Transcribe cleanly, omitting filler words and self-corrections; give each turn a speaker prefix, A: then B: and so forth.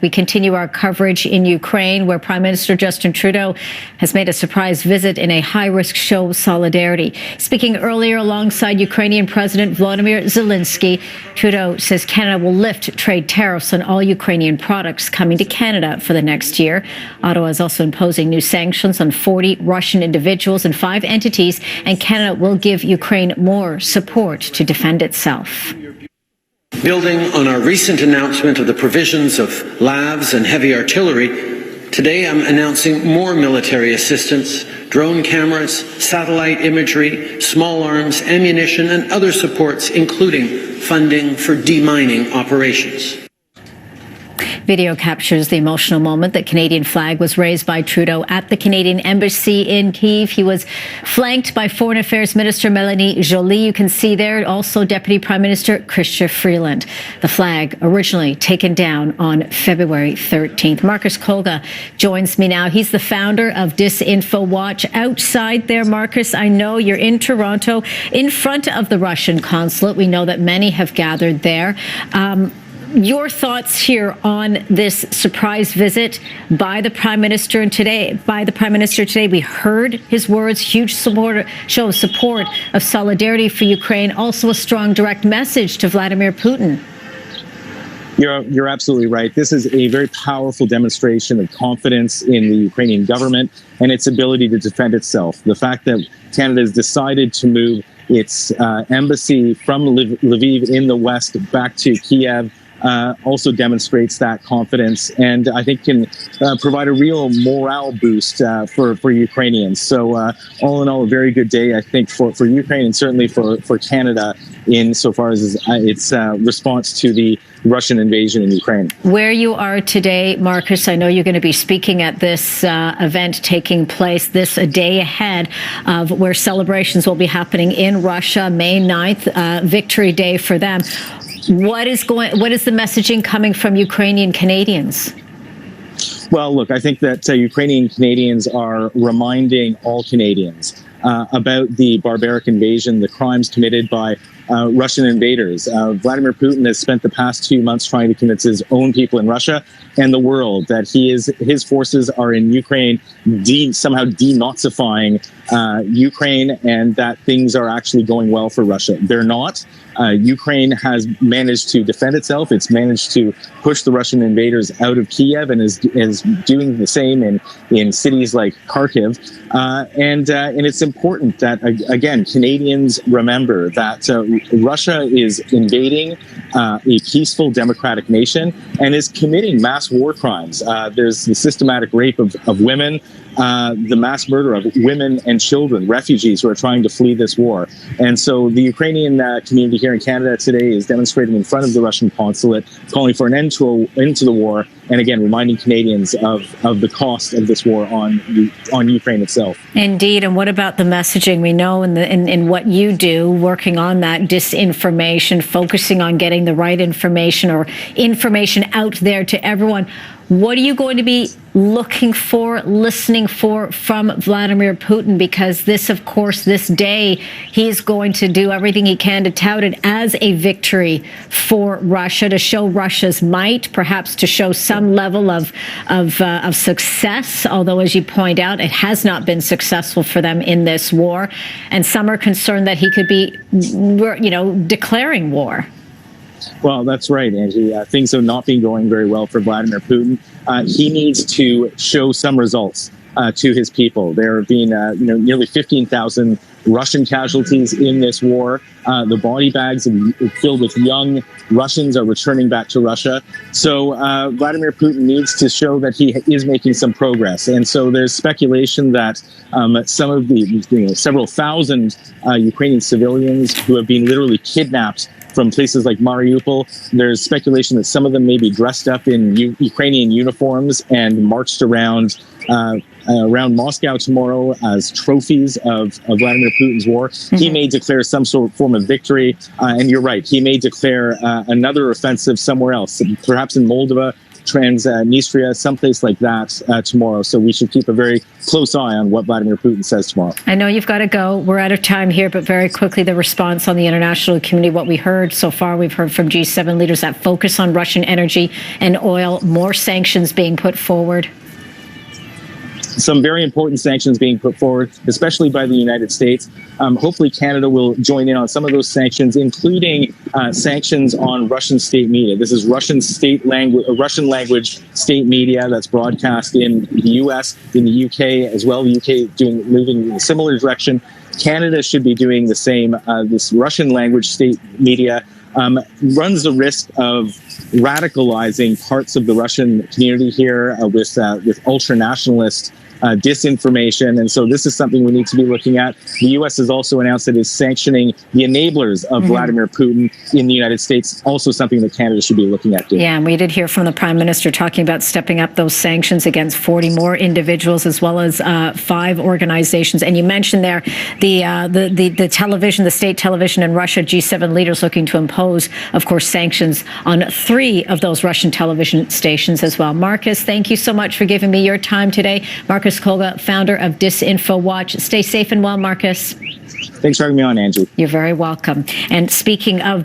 A: We continue our coverage in Ukraine, where Prime Minister Justin Trudeau has made a surprise visit in a high-risk show of solidarity. Speaking earlier alongside Ukrainian President Volodymyr Zelensky, Trudeau says Canada will lift trade tariffs on all Ukrainian products coming to Canada for the next year. Ottawa is also imposing new sanctions on 40 Russian individuals and 5 entities, and Canada will give Ukraine more support to defend itself.
B: Building on our recent announcement of the provisions of LAVs and heavy artillery, today I'm announcing more military assistance, drone cameras, satellite imagery, small arms, ammunition, and other supports, including funding for demining operations.
A: Video captures the emotional moment. The Canadian flag was raised by Trudeau at the Canadian Embassy in Kyiv. He was flanked by Foreign Affairs Minister Mélanie Joly. You can see there also Deputy Prime Minister Chrystia Freeland. The flag originally taken down on February 13th. Marcus Kolga joins me now. He's the founder of Disinfo Watch. Outside there, Marcus, I know you're in Toronto in front of the Russian consulate. We know that many have gathered there. Your thoughts here on this surprise visit by the Prime Minister today? We heard his words, huge show of support, of solidarity for Ukraine, also a strong direct message to Vladimir Putin.
C: You're absolutely right. This is a very powerful demonstration of confidence in the Ukrainian government and its ability to defend itself. The fact that Canada has decided to move its embassy from Lviv in the west back to Kiev also demonstrates that confidence, and I think can provide a real morale boost for Ukrainians. So all in all, a very good day, I think, for Ukraine and certainly for Canada insofar as its response to the Russian invasion in Ukraine.
A: Where you are today, Marcus, I know you're going to be speaking at this event taking place a day ahead of where celebrations will be happening in Russia, May 9th, Victory Day for them. What is the messaging coming from Ukrainian Canadians?
C: Well, look, I think that Ukrainian Canadians are reminding all Canadians about the barbaric invasion, the crimes committed by Russian invaders. Vladimir Putin has spent the past 2 months trying to convince his own people in Russia and the world that his forces are in Ukraine, somehow denazifying Ukraine, and that things are actually going well for Russia. They're not. Ukraine has managed to defend itself. It's managed to push the Russian invaders out of Kiev and is doing the same in cities like Kharkiv. And it's important that, again, Canadians remember that Russia is invading a peaceful democratic nation and is committing mass war crimes. There's the systematic rape of women, the mass murder of women and children, refugees who are trying to flee this war. And so the Ukrainian community here in Canada today is demonstrating in front of the Russian consulate, calling for an end to the war, and again, reminding Canadians of the cost of this war on Ukraine itself.
A: Indeed. And what about the messaging? We know in what you do, working on that disinformation, focusing on getting the right information or information out there to everyone. What are you going to be looking for, listening for from Vladimir Putin? Because this day, he's going to do everything he can to tout it as a victory for Russia, to show Russia's might, perhaps to show some level of success. Although, as you point out, it has not been successful for them in this war. And some are concerned that he could be, declaring war.
C: Well, that's right, Angie. Things have not been going very well for Vladimir Putin. He needs to show some results to his people. There have been, nearly 15,000 Russian casualties in this war. The body bags filled with young Russians are returning back to Russia. So Vladimir Putin needs to show that he is making some progress. And so there's speculation that some of the several thousand Ukrainian civilians who have been literally kidnapped from places like Mariupol. There's speculation that some of them may be dressed up in Ukrainian uniforms and marched around Moscow tomorrow as trophies of Vladimir Putin's war. Mm-hmm. He may declare some sort of form of victory, and you're right, he may declare another offensive somewhere else, perhaps in Moldova, Transnistria, someplace like that tomorrow. So we should keep a very close eye on what Vladimir Putin says tomorrow.
A: I know you've got to go. We're out of time here, but very quickly, the response on the international community, what we heard so far, we've heard from G7 leaders that focus on Russian energy and oil, more sanctions being put forward.
C: Some very important sanctions being put forward, especially by the United States. Hopefully Canada will join in on some of those sanctions, including sanctions on Russian state media. This is Russian language state media that's broadcast in the US, in the UK as well. The UK moving in a similar direction. Canada should be doing the same. This Russian language state media runs the risk of radicalizing parts of the Russian community here with ultra-nationalist disinformation. And so this is something we need to be looking at. The U.S. has also announced that it is sanctioning the enablers of Vladimir Putin in the United States, also something that Canada should be looking at doing.
A: Yeah, and we did hear from the Prime Minister talking about stepping up those sanctions against 40 more individuals as well as 5 organizations. And you mentioned there the television, the state television in Russia, G7 leaders looking to impose, of course, sanctions on 3 of those Russian television stations as well. Marcus, thank you so much for giving me your time today. Marcus Kolga, founder of Disinfo Watch. Stay safe and well, Marcus.
C: Thanks for having me on, Angie.
A: You're very welcome. And speaking of